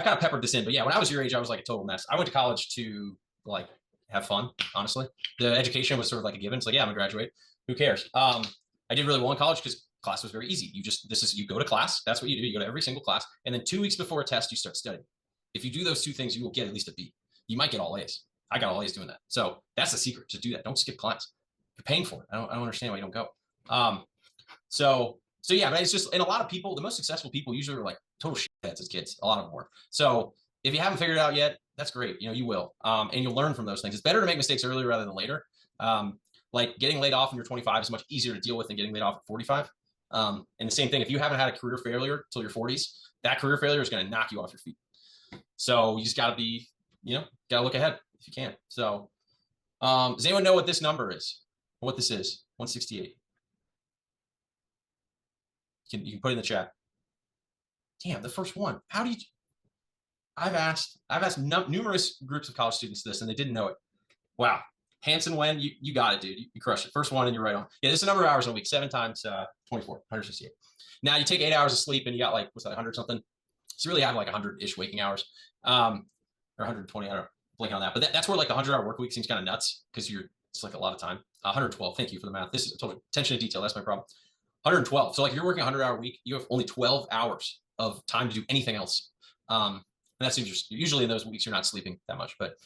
kind of peppered this in, but yeah, when I was your age, I was like a total mess. I went to college to like have fun, honestly. The education was sort of like a given. It's like, yeah, I'm gonna graduate. Who cares? I did really well in college because class was very easy. You go to class. That's what you do. You go to every single class. And then 2 weeks before a test, you start studying. If you do those two things, you will get at least a B. You might get all A's. I got all A's doing that. So that's the secret, to do that. Don't skip class. You're paying for it. I don't understand why you don't go. So yeah, but it's just, and a lot of people, the most successful people usually are like total shitheads as kids. A lot of them were. So if you haven't figured it out yet, that's great. You will, and you'll learn from those things. It's better to make mistakes earlier rather than later. Like getting laid off when you're 25 is much easier to deal with than getting laid off at 45. And the same thing, if you haven't had a career failure till your 40s, that career failure is going to knock you off your feet. So you just got to be, got to look ahead if you can. So does anyone know what this number is? What this is? 168. You can put it in the chat. Damn, the first one. How do you? I've asked numerous groups of college students this, and they didn't know it. Wow. Hanson, Wen, you got it, dude. You crushed it. First one, and you're right on. Yeah, this is the number of hours a week. 7 times 24, 168. Now you take 8 hours of sleep, and you got like, what's that, 100 something? So you really have like 100-ish waking hours, or 120. I don't blink on that, but that's where like the 100-hour work week seems kind of nuts because it's like a lot of time. 112. Thank you for the math. This is total attention to detail. That's my problem. 112. So like if you're working a 100-hour week, you have only 12 hours of time to do anything else. And that seems just, usually in those weeks you're not sleeping that much, but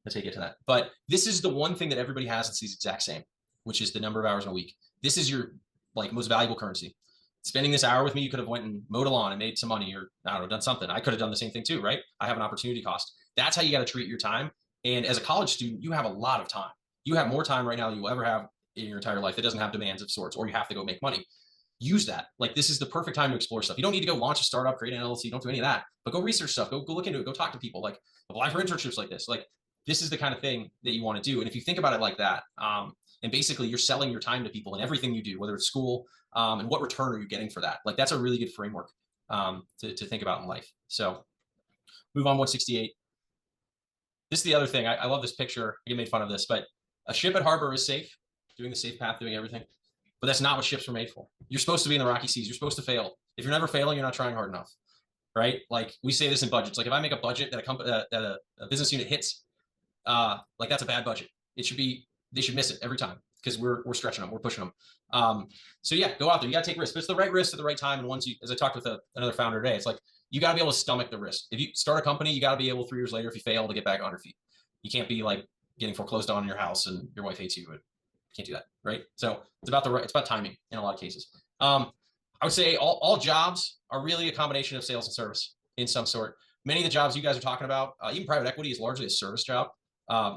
let's get to that. But this is the one thing that everybody has that's the exact same, which is the number of hours in a week. This is your like most valuable currency. Spending this hour with me, you could have went and mowed a lawn and made some money, or I don't know, done something. I could have done the same thing too, right? I have an opportunity cost. That's how you got to treat your time. And as a college student, you have a lot of time. You have more time right now than you will ever have in your entire life that doesn't have demands of sorts, or you have to go make money. Use that. Like, this is the perfect time to explore stuff. You don't need to go launch a startup, create an LLC. Don't do any of that, but go research stuff. Go look into it. Go talk to people. Like, apply for internships like this. Like, this is the kind of thing that you want to do. And if you think about it like that, and basically you're selling your time to people in everything you do, whether it's school, and what return are you getting for that? Like, that's a really good framework to think about in life. So move on. 168. This is the other thing. I love this picture. I get made fun of this, but a ship at harbor is safe, doing the safe path, doing everything. But that's not what ships are made for. You're supposed to be in the rocky seas. You're supposed to fail. If you're never failing, you're not trying hard enough, right? Like, we say this in budgets. Like, if I make a budget that a business unit hits, like, that's a bad budget. They should miss it every time because we're stretching them, we're pushing them. So yeah, go out there. You got to take risks. But it's the right risk at the right time. And once as I talked with another founder today, it's like, you got to be able to stomach the risk. If you start a company, you got to be able 3 years later, if you fail, to get back on your feet. You can't be like getting foreclosed on in your house and your wife hates you. Can't do that, right? So it's about timing in a lot of cases. I would say all jobs are really a combination of sales and service in some sort. Many of the jobs you guys are talking about, even private equity, is largely a service job,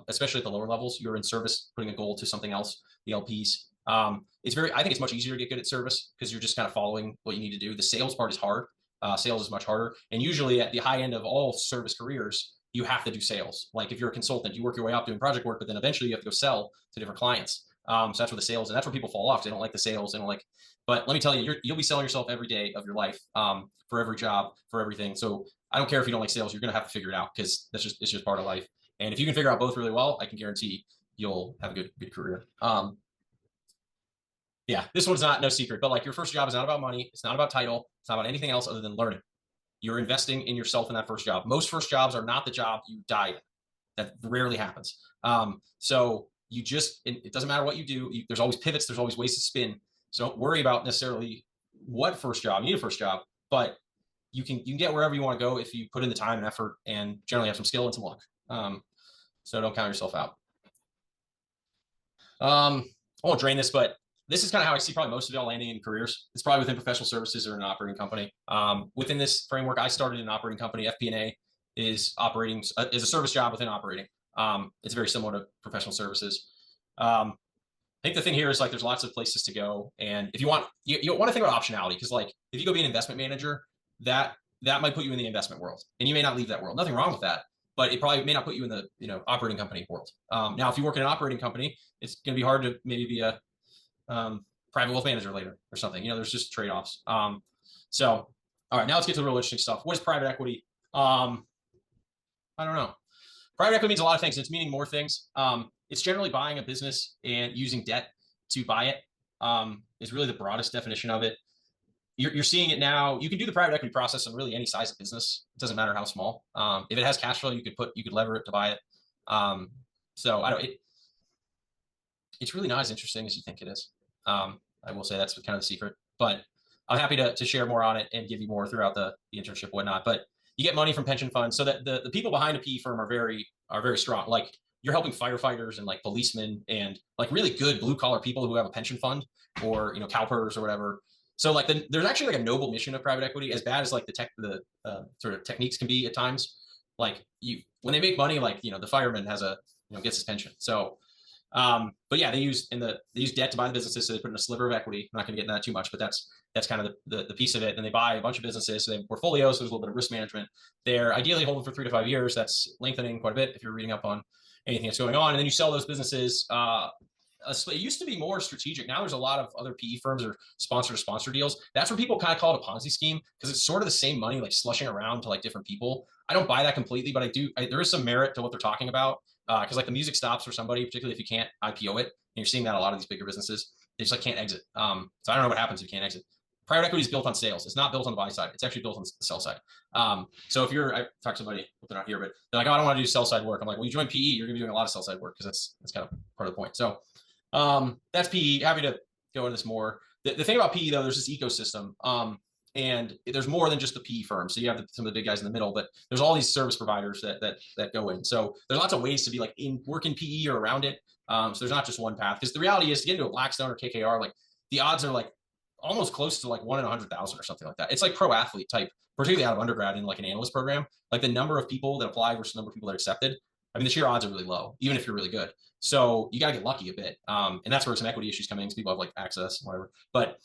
especially at the lower levels. You're in service, putting a goal to something else. The LPs. I think it's much easier to get good at service because you're just kind of following what you need to do. The sales part is hard. Sales is much harder, and usually at the high end of all service careers, you have to do sales. Like, if you're a consultant, you work your way up doing project work, but then eventually you have to go sell to different clients. So that's where the sales, and that's where people fall off. They don't like the sales. They don't like, but let me tell you, you'll be selling yourself every day of your life, for every job, for everything. So I don't care if you don't like sales, you're going to have to figure it out because it's just part of life. And if you can figure out both really well, I can guarantee you'll have a good career. Yeah, this one's no secret, but like, your first job is not about money. It's not about title. It's not about anything else other than learning. You're investing in yourself in that first job. Most first jobs are not the job you die in. That rarely happens. So it doesn't matter what you do. There's always pivots. There's always ways to spin. So don't worry about necessarily what first job. You need a first job, but you can get wherever you want to go if you put in the time and effort and generally have some skill and some luck. So don't count yourself out. I won't drain this, but this is kind of how I see probably most of y'all landing in careers. It's probably within professional services or an operating company. Within this framework, I started an operating company. FP&A is a service job within operating. It's very similar to professional services. I think the thing here is, like, there's lots of places to go. And if you want to think about optionality, because like, if you go be an investment manager, that might put you in the investment world, and you may not leave that world. Nothing wrong with that, but it probably may not put you in the operating company world. Now, if you work in an operating company, it's going to be hard to maybe be a private wealth manager later or something. There's just trade-offs. So, all right, now let's get to the real interesting stuff. What is private equity? I don't know. Private equity means a lot of things. It's meaning more things. It's generally buying a business and using debt to buy it. Is really the broadest definition of it. you're seeing it now. You can do the private equity process on really any size of business. It doesn't matter how small. If it has cash flow, you could lever it to buy it. So I don't. It's really not as interesting as you think it is. I will say that's kind of the secret. But I'm happy to share more on it and give you more throughout the internship, whatnot. But you get money from pension funds, so that the people behind a PE firm are very strong. Like you're helping firefighters and like policemen and like really good blue collar people who have a pension fund, or CalPERS or whatever. So like there's actually like a noble mission of private equity, as bad as like the sort of techniques can be at times. Like when they make money, like the fireman has gets his pension. So but yeah, they use debt to buy the businesses, so they put in a sliver of equity. I'm not going to get into that too much, but that's kind of the piece of it. And they buy a bunch of businesses, so they have portfolios. So there's a little bit of risk management. They're ideally holding for 3 to 5 years. That's lengthening quite a bit if you're reading up on anything that's going on. And then you sell those businesses. It used to be more strategic. Now there's a lot of other PE firms or sponsor deals. That's where people kind of call it a Ponzi scheme, because it's sort of the same money like slushing around to like different people. I don't buy that completely, but there is some merit to what they're talking about. Because like the music stops for somebody, particularly if you can't IPO it. And you're seeing that a lot of these bigger businesses, they just like can't exit. So I don't know what happens if you can't exit. Private equity is built on sales. It's not built on the buy side. It's actually built on the sell side. So if I talked to somebody, they're not here, but they're like, oh, I don't want to do sell side work. I'm like, well, you join PE, you're going to be doing a lot of sell side work, because that's kind of part of the point. So that's PE. Happy to go into this more. The thing about PE though, there's this ecosystem. And there's more than just the PE firms. So you have some of the big guys in the middle, but there's all these service providers that go in. So there's lots of ways to be like work in PE or around it. So there's not just one path, because the reality is to get into a Blackstone or KKR, like the odds are like almost close to like 1 in 100,000 or something like that. It's like pro athlete type, particularly out of undergrad in like an analyst program. Like the number of people that apply versus the number of people that are accepted, I mean, the sheer odds are really low, even if you're really good. So you got to get lucky a bit. And that's where some equity issues come in, because people have like access and whatever. But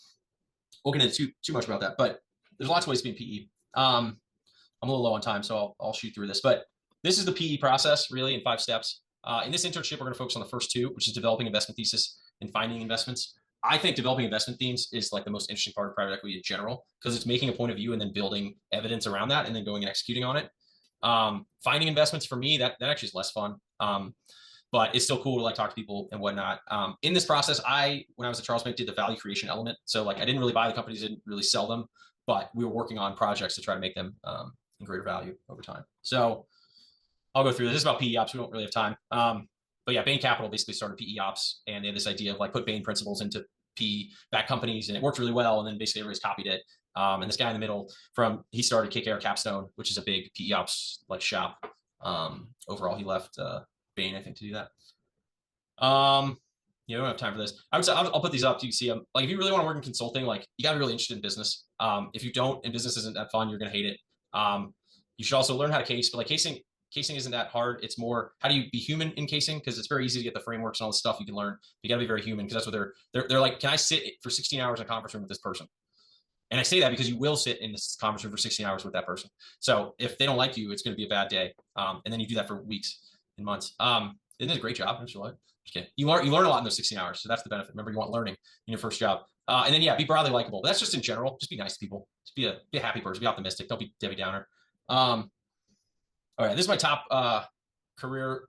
we'll get into too much about that, but there's lots of ways to be in PE. I'm a little low on time, so I'll shoot through this. But this is the PE process, really, in 5 steps. In this internship, we're going to focus on the first 2, which is developing investment thesis and finding investments. I think developing investment themes is like the most interesting part of private equity in general, because it's making a point of view and then building evidence around that and then going and executing on it. Finding investments, for me, that actually is less fun. But it's still cool to like talk to people and whatnot. In this process, when I was at Charles Mink, did the value creation element. So like I didn't really buy the companies, didn't really sell them, but we were working on projects to try to make them in greater value over time. So I'll go through this. This is about PE ops. We don't really have time. But yeah, Bain Capital basically started PE ops, and they had this idea of like put Bain principles into PE-backed companies, and it worked really well. And then basically everybody's copied it. And this guy in the middle, he started KKR Capstone, which is a big PE ops like shop. Overall, he left Bain, I think, to do that. We don't have time for this. I would say I'll put these up so you can see them. Like if you really want to work in consulting, like you got to be really interested in business. If you don't, and business isn't that fun, you're going to hate it. You should also learn how to case, but like casing isn't that hard. It's more, how do you be human in casing? Because it's very easy to get the frameworks and all the stuff you can learn. You got to be very human, because that's what they're like, can I sit for 16 hours in a conference room with this person? And I say that because you will sit in this conference room for 16 hours with that person. So if they don't like you, it's going to be a bad day. And then you do that for weeks and months. It is a great job. Just kidding. You learn a lot in those 16 hours. So that's the benefit. Remember, you want learning in your first job. And then, yeah, be broadly likable. But that's just in general. Just be nice to people. Just be a happy person. Be optimistic. Don't be Debbie Downer. All right. This is my top career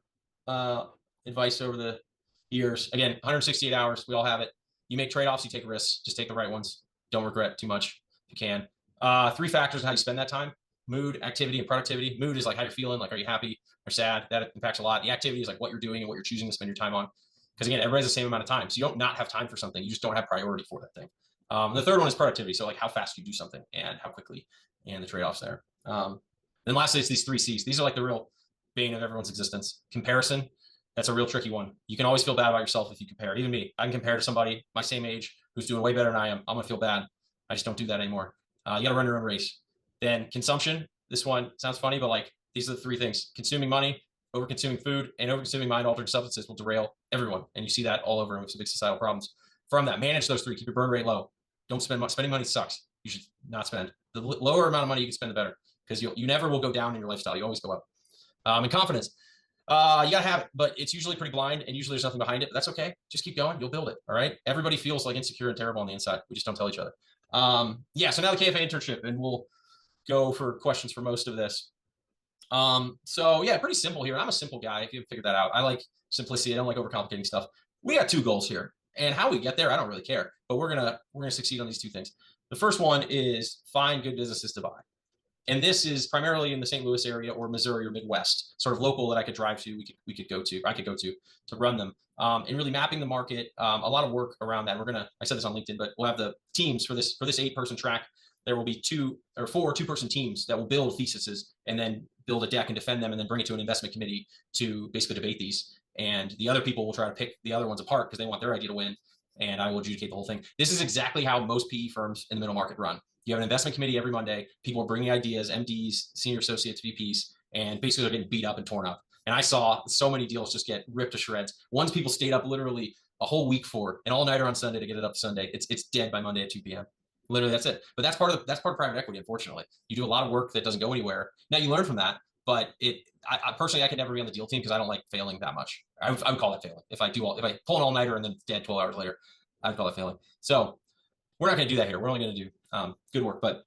advice over the years. Again, 168 hours. We all have it. You make trade-offs. You take risks. Just take the right ones. Don't regret too much if you can. 3 factors on how you spend that time: mood, activity, and productivity. Mood is like how you're feeling. Like, are you happy or sad? That impacts a lot. The activity is like what you're doing and what you're choosing to spend your time on. Because again, everybody has the same amount of time. So you don't not have time for something. You just don't have priority for that thing. The third one is productivity. So like how fast you do something and how quickly, and the trade-offs there. Then lastly, it's these 3 C's. These are like the real bane of everyone's existence. Comparison. That's a real tricky one. You can always feel bad about yourself if you compare. Even me, I can compare to somebody my same age who's doing way better than I am. I'm gonna feel bad. I just don't do that anymore. You got to run your own race. Then consumption. This one sounds funny, but like these are the 3 things: consuming money, over-consuming food, and over-consuming mind-altering substances will derail everyone. And you see that all over with some big societal problems. From that, manage those 3. Keep your burn rate low. Don't spend much. Spending money sucks. You should not spend. The lower amount of money you can spend, the better, because you never will go down in your lifestyle. You always go up. And confidence. You got to have it, but it's usually pretty blind, and usually there's nothing behind it, but that's okay. Just keep going. You'll build it. All right. Everybody feels like insecure and terrible on the inside. We just don't tell each other. Yeah. So now the KFA internship, and we'll go for questions for most of this. So yeah, pretty simple here. I'm a simple guy, if you haven't figured that out. I like simplicity. I don't like overcomplicating stuff. We got 2 goals here, and how we get there, I don't really care, but we're going to succeed on these 2 things. The first one is find good businesses to buy. And this is primarily in the St. Louis area or Missouri or Midwest, sort of local that I could drive to, we could go to, I could go to run them. And really mapping the market, a lot of work around that. I said this on LinkedIn, but we'll have the teams for this 8-person track. There will be 2 or 4 2-person teams that will build theses and then build a deck and defend them and then bring it to an investment committee to basically debate these. And the other people will try to pick the other ones apart because they want their idea to win. And I will adjudicate the whole thing. This is exactly how most PE firms in the middle market run. You have an investment committee every Monday. People are bringing ideas, MDs, senior associates, VPs, and basically they're getting beat up and torn up. And I saw so many deals just get ripped to shreds. Ones people stayed up literally a whole week for, an all-nighter on Sunday to get it up Sunday. It's dead by Monday at 2 p.m. Literally, that's it. But that's part of private equity. Unfortunately, you do a lot of work that doesn't go anywhere. Now you learn from that, but I personally, I could never be on the deal team because I don't like failing that much. I would call that failing. If I pull an all-nighter and then it's dead 12 hours later, I'd call it failing. So we're not going to do that here. We're only going to do good work, but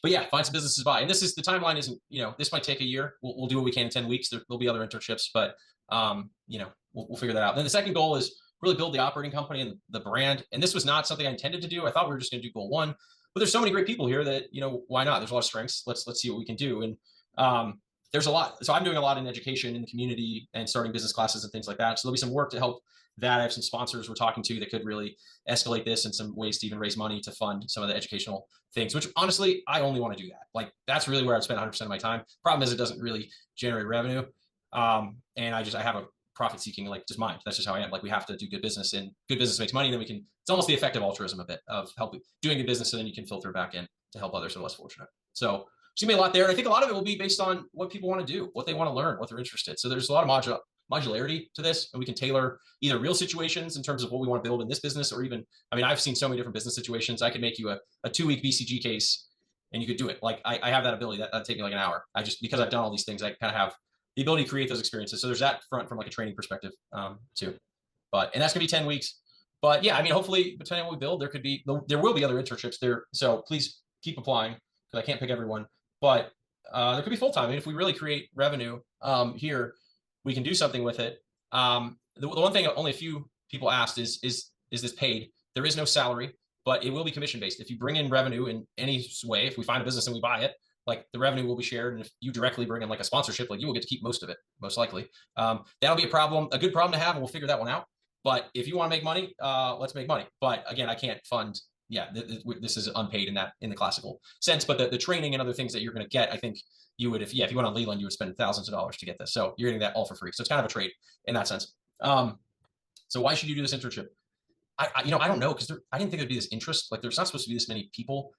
yeah, find some businesses to buy. And the timeline isn't, this might take a year. We'll do what we can in 10 weeks. There'll be other internships, but we'll figure that out. And then the second goal is really build the operating company and the brand. And this was not something I intended to do. I thought we were just going to do goal 1, but there's so many great people here that, why not? There's a lot of strengths. Let's see what we can do. And there's a lot. So I'm doing a lot in education in the community and starting business classes and things like that. So there'll be some work to help that. I have some sponsors we're talking to that could really escalate this and some ways to even raise money to fund some of the educational things, which honestly, I only want to do that. Like, that's really where I'd spend 100% of my time. Problem is it doesn't really generate revenue. And I have a profit seeking, like, just mind. That's just how I am. Like, we have to do good business, and good business makes money. Then it's almost the effective altruism a bit of helping, doing good business. So then you can filter back in to help others who are less fortunate. So there's gonna be a lot there. And I think a lot of it will be based on what people want to do, what they want to learn, what they're interested. So there's a lot of modularity to this, and we can tailor either real situations in terms of what we want to build in this business, or even, I've seen so many different business situations. I could make you a 2-week BCG case and you could do it. Like, I have that ability. That'd take me like an hour. Because I've done all these things, I kind of have the ability to create those experiences. So there's that front from like a training perspective too. And that's gonna be 10 weeks. But yeah, hopefully, depending on what we build, there will be other internships there. So please keep applying, because I can't pick everyone. But there could be full-time. If we really create revenue here, we can do something with it. The one thing only a few people asked is this paid? There is no salary, but it will be commission-based. If you bring in revenue in any way, if we find a business and we buy it, like, the revenue will be shared. And if you directly bring in like a sponsorship, like, you will get to keep most of it, most likely. That'll be a good problem to have, and we'll figure that one out. But if you want to make money, let's make money. But again, I can't fund. Yeah, this is unpaid in the classical sense. But the training and other things that you're going to get, I think you would, if you went on Leland, you would spend thousands of dollars to get this. So you're getting that all for free. So it's kind of a trade in that sense. So why should you do this internship? I don't know, because I didn't think there'd be this interest. Like, there's not supposed to be this many people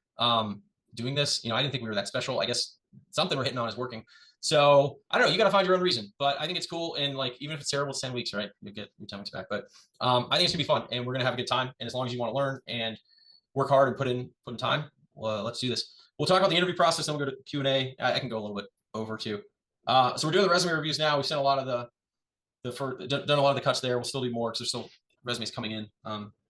doing this. I didn't think we were that special. I guess something we're hitting on is working. So I don't know. You got to find your own reason. But I think it's cool. And like, even if it's terrible, it's 10 weeks, right? You get your 10 weeks back. But I think it's gonna be fun, and we're gonna have a good time. And as long as you want to learn and work hard and put in time, well, let's do this. We'll talk about the interview process, and we'll go to Q&A. I can go a little bit over too. So we're doing the resume reviews now. We've sent a lot of done a lot of the cuts there. We'll still do more because there's still resumes coming in.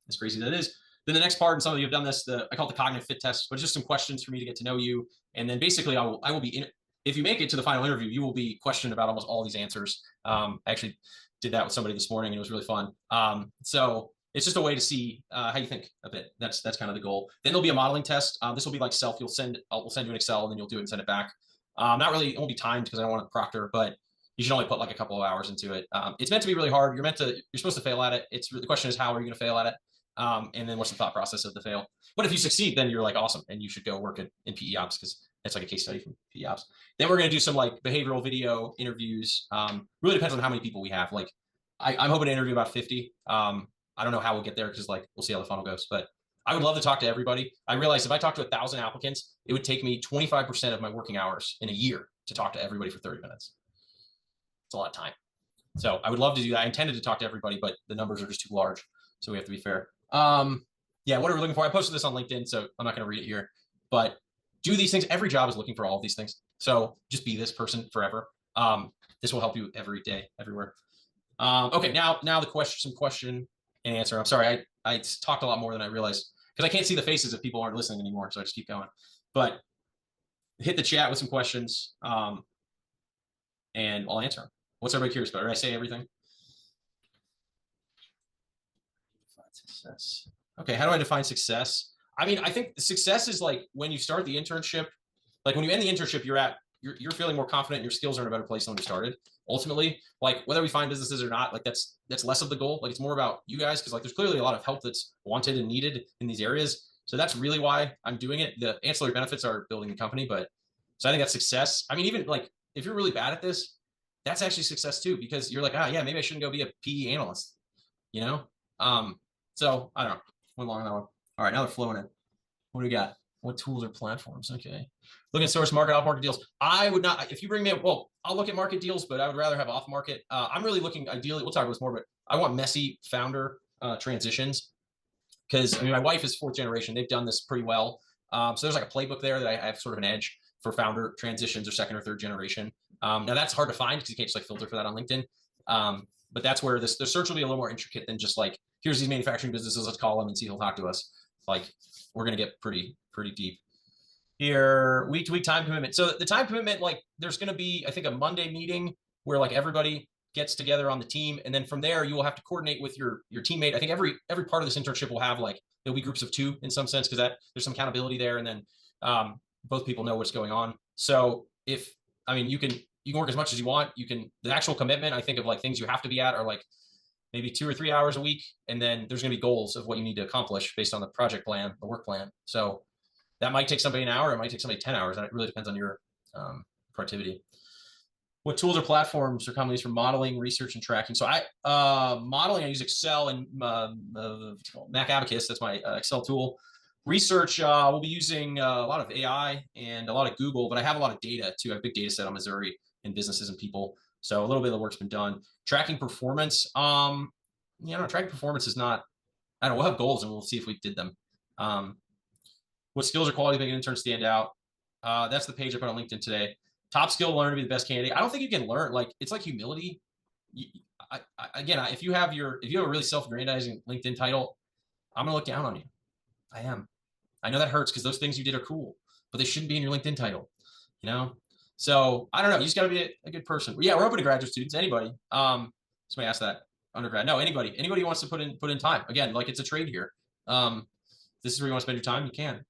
As crazy as that is. Then the next part, and some of you have done this, I call it the cognitive fit test, but just some questions for me to get to know you. And then basically I will be if you make it to the final interview, you will be questioned about almost all these answers. I actually did that with somebody this morning, and it was really fun. So it's just a way to see how you think a bit. That's kind of the goal. Then there'll be a modeling test. This will be like self. We'll send you an Excel, and then you'll do it and send it back. Not really, it won't be timed because I don't want to proctor, but you should only put like a couple of hours into it. It's meant to be really hard. You're supposed to fail at it. The question is, how are you going to fail at it? And then what's the thought process of the fail? But if you succeed, then you're like awesome, and you should go work in PE ops, because it's like a case study from PE ops. Then we're going to do some like behavioral video interviews. Really depends on how many people we have. Like, I'm hoping to interview about 50. I don't know how we'll get there, because like, we'll see how the funnel goes, but I would love to talk to everybody. I realized if I talked to 1,000 applicants, it would take me 25% of my working hours in a year to talk to everybody for 30 minutes. It's a lot of time. So I would love to do that. I intended to talk to everybody, but the numbers are just too large. So we have to be fair. Yeah, what are we looking for? I posted this on LinkedIn, so I'm not going to read it here, but do these things. Every job is looking for all of these things. So just be this person forever. This will help you every day, everywhere. Okay, now some question and answer. I'm sorry, I talked a lot more than I realized, because I can't see the faces if people aren't listening anymore, so I just keep going. But hit the chat with some questions, and I'll answer them. What's everybody curious about? Did I say everything? Success. Okay, how do I define success? I mean, I think success is like when you start the internship, like when you end the internship, you're feeling more confident, your skills are in a better place than when you started. Ultimately, like whether we find businesses or not, like that's less of the goal. Like it's more about you guys, because like there's clearly a lot of help that's wanted and needed in these areas. So that's really why I'm doing it. The ancillary benefits are building the company, but so I think that's success. I mean, even like if you're really bad at this, that's actually success too, because you're like, yeah, maybe I shouldn't go be a PE analyst, you know? So I don't know. Went long on that one. All right, now they're flowing in. What do we got? What tools or platforms? Okay. Look at source market, off market deals. I would not, if you bring me up, well, I'll look at market deals, but I would rather have off market. I'm really looking ideally, we'll talk about this more, but I want messy founder transitions, because I mean, my wife is 4th generation. They've done this pretty well. So there's like a playbook there that I have sort of an edge for founder transitions or 2nd or 3rd generation. Now that's hard to find because you can't just like filter for that on LinkedIn. But that's where the search will be a little more intricate than just like, here's these manufacturing businesses, let's call them and see who'll talk to us. Like we're going to get pretty deep here. Week to week time commitment. So the time commitment, like there's going to be, I think, a Monday meeting where like everybody gets together on the team, and then from there you will have to coordinate with your teammate. I think every part of this internship will have like, there'll be groups of 2 in some sense, because that there's some accountability there, and then both people know what's going on. So if, I mean, you can work as much as you want. You can, the actual commitment, I think of like things you have to be at are like maybe 2 or 3 hours a week. And then there's going to be goals of what you need to accomplish based on the project plan, the work plan. So that might take somebody an hour. It might take somebody 10 hours. And it really depends on your productivity. What tools or platforms are commonly used for modeling, research, and tracking? So modeling, I use Excel and Mac Abacus. That's my Excel tool. Research, we'll be using a lot of AI and a lot of Google, but I have a lot of data too. I have a big data set on Missouri and businesses and people. So a little bit of the work's been done. Tracking performance, tracking performance is not, I don't know, we'll have goals and we'll see if we did them. What skills or qualities make an intern stand out? That's the page I put on LinkedIn today. Top skill to learn to be the best candidate. I don't think you can learn, like, it's like humility. If you have a really self-aggrandizing LinkedIn title, I'm gonna look down on you. I am. I know that hurts because those things you did are cool, but they shouldn't be in your LinkedIn title, you know? So I don't know. You just got to be a good person. Yeah, we're open to graduate students. Anybody. Somebody asked that. Undergrad. No, anybody who wants to put in time. Again, like it's a trade here. This is where you want to spend your time. You can.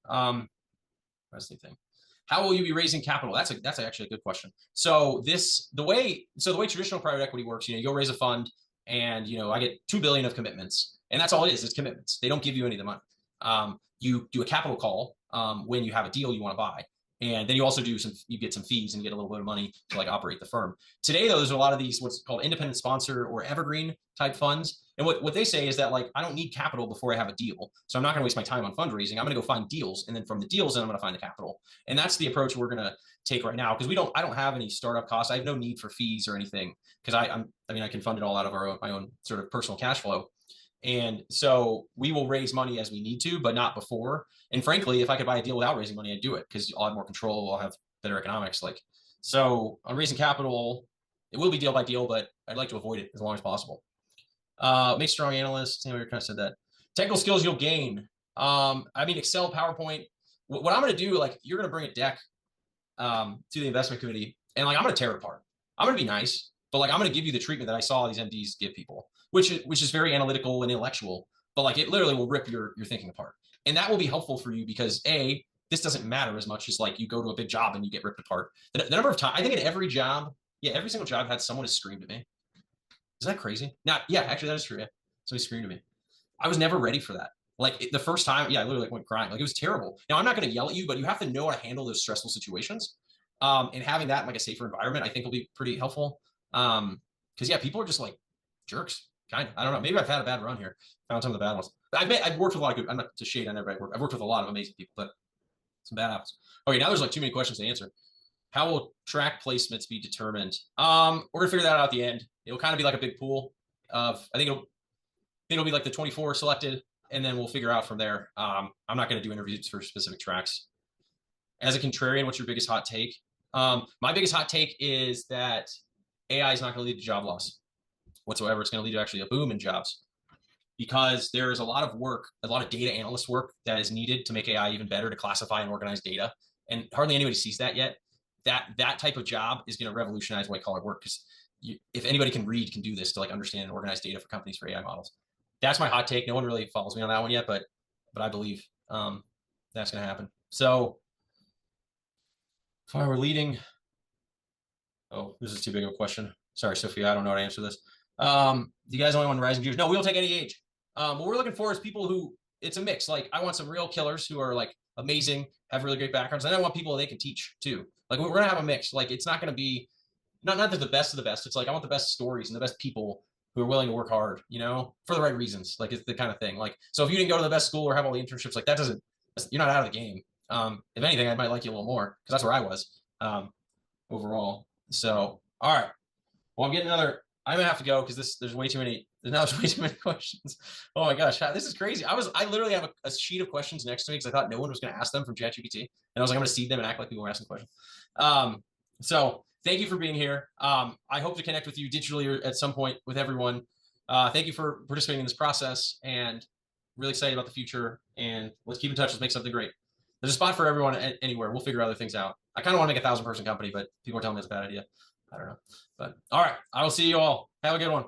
That's the thing. How will you be raising capital? That's actually a good question. So the way traditional private equity works, you go raise a fund, and I get $2 billion of commitments, and that's all it is. It's commitments. They don't give you any of the money. You do a capital call when you have a deal you want to buy. And then you also you get some fees and get a little bit of money to like operate the firm. Today, though, there's a lot of these what's called independent sponsor or evergreen type funds. And what they say is that like, I don't need capital before I have a deal. So I'm not going to waste my time on fundraising. I'm going to go find deals. And then from the deals, then I'm going to find the capital. And that's the approach we're going to take right now, because I don't have any startup costs. I have no need for fees or anything, because I can fund it all out of my own sort of personal cash flow. And so we will raise money as we need to, but not before. And frankly, if I could buy a deal without raising money, I'd do it, because I'll have more control. I'll have better economics. So I'm raising capital. It will be deal by deal, but I'd like to avoid it as long as possible. Make strong analysts. We kind of said that. Technical skills you'll gain. Excel, PowerPoint. What I'm going to do, like, you're going to bring a deck to the investment committee, and like I'm going to tear it apart. I'm going to be nice, but like I'm going to give you the treatment that I saw these MDs give people, which is very analytical and intellectual, but like it literally will rip your thinking apart. And that will be helpful for you because this doesn't matter as much as like you go to a big job and you get ripped apart. The number of times, I think in every job, every single job I've had, someone has screamed at me. Is that crazy? Actually that is true. Yeah. Somebody screamed at me. I was never ready for that. Like the first time, I literally went crying. Like it was terrible. Now I'm not going to yell at you, but you have to know how to handle those stressful situations. And having that in like a safer environment, I think will be pretty helpful. Because people are just like jerks. Kind of. I don't know. Maybe I've had a bad run here. Found some of the bad ones. I've worked with a lot of good. I'm not to shade on everybody. I've worked with a lot of amazing people, but some bad apples. Okay, now there's like too many questions to answer. How will track placements be determined? We're gonna figure that out at the end. It'll kind of be like a big pool of. I think it'll be like the 24 selected, and then we'll figure out from there. I'm not gonna do interviews for specific tracks. As a contrarian, what's your biggest hot take? My biggest hot take is that AI is not going to lead to job loss whatsoever. It's going to lead to actually a boom in jobs, because there is a lot of work, a lot of data analyst work that is needed to make AI even better, to classify and organize data. And hardly anybody sees that yet. That type of job is going to revolutionize white collar work, because if anybody can do this to like understand and organize data for companies for AI models. That's my hot take. No one really follows me on that one yet, but I believe that's going to happen. So if I were leading, oh, this is too big of a question. Sorry, Sophia, I don't know how to answer this. Do you guys only want rising juniors? No, we don't take any age. What we're looking for is people who, it's a mix. Like I want some real killers who are like amazing, have really great backgrounds. And I want people they can teach too. Like we're going to have a mix. Like it's not going to be, not that the best of the best. It's like I want the best stories and the best people who are willing to work hard, you know, for the right reasons. Like it's the kind of thing. Like, so if you didn't go to the best school or have all the internships, like that doesn't, you're not out of the game. If anything, I might like you a little more because that's where I was overall. So, all right. Well, I'm getting another. I'm gonna have to go because there's way too many. There's way too many questions. Oh my gosh, this is crazy. I literally have a sheet of questions next to me because I thought no one was going to ask them from ChatGPT, and I was like, I'm going to seed them and act like people were asking questions. So thank you for being here. I hope to connect with you digitally at some point with everyone. Thank you for participating in this process, and really excited about the future. And let's keep in touch. Let's make something great. There's a spot for everyone anywhere. We'll figure other things out. I kind of want to make a 1,000-person company, but people are telling me it's a bad idea. I don't know. But all right, I will see you all. Have a good one.